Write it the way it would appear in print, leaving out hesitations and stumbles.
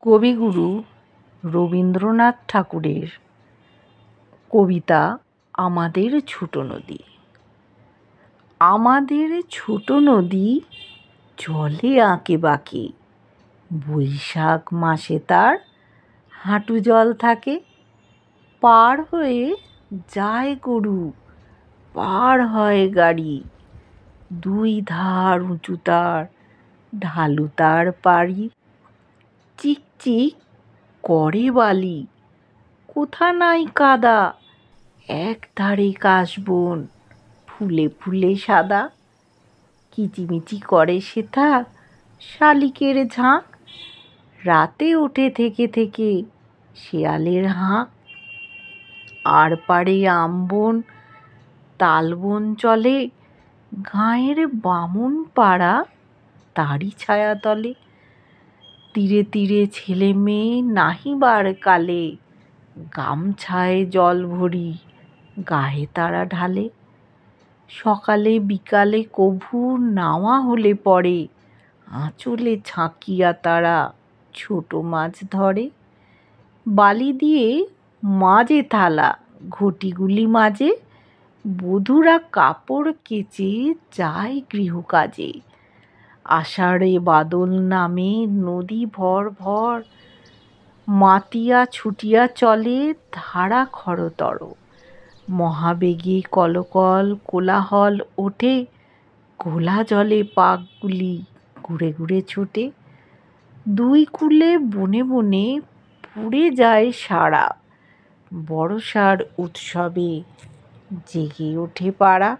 কবিগুরু রবীন্দ্রনাথ ঠাকুরের কবিতা আমাদের ছোট নদী। আমাদের ছোট নদী জলে আঁকে বাঁকে, বৈশাখ মাসে তার হাঁটু জল থাকে। পার হয়ে যায় গরু, পার হয় গাড়ি, দুই ধার উঁচু তার, ঢালু তার পাড়ি। চিকচিক করে বালি, কোথা নাই কাদা, এক ধারে কাশবন ফুলে ফুলে সাদা। কিচিমিচি করে সেথা শালিকের ঝাঁক, রাতে ওঠে থেকে থেকে শেয়ালের হাঁক। আর পারে আমবন তালবন চলে, গাঁয়ের বামুন পাড়া তারই ছায়া তলে। তীরে তীরে ছেলে মেয়ে নাহিবার কালে, গামছায় জল ভরি গায়ে তারা ঢালে। সকালে বিকালে কভু নাওয়া হলে পরে, আঁচলে ছাঁকিয়া তারা ছোট মাছ ধরে। বালি দিয়ে মাঝে থালা, ঘটিগুলি মাঝে, বধূরা কাপড় কেচে যায় গৃহকাজে। আষাঢ়ে বাদল নামে নদী ভর ভর, মাতিয়া ছুটিয়া চলে ধারা খরতর। মহাবেগে কলকল কোলাহল ওঠে, ঘোলা জলে পাকগুলি ঘুরে ঘুরে ছোটে। দুই কূলে বনে বনে পুড়ে যায় সারা, বর্ষার উৎসবে জেগে ওঠে পাড়া।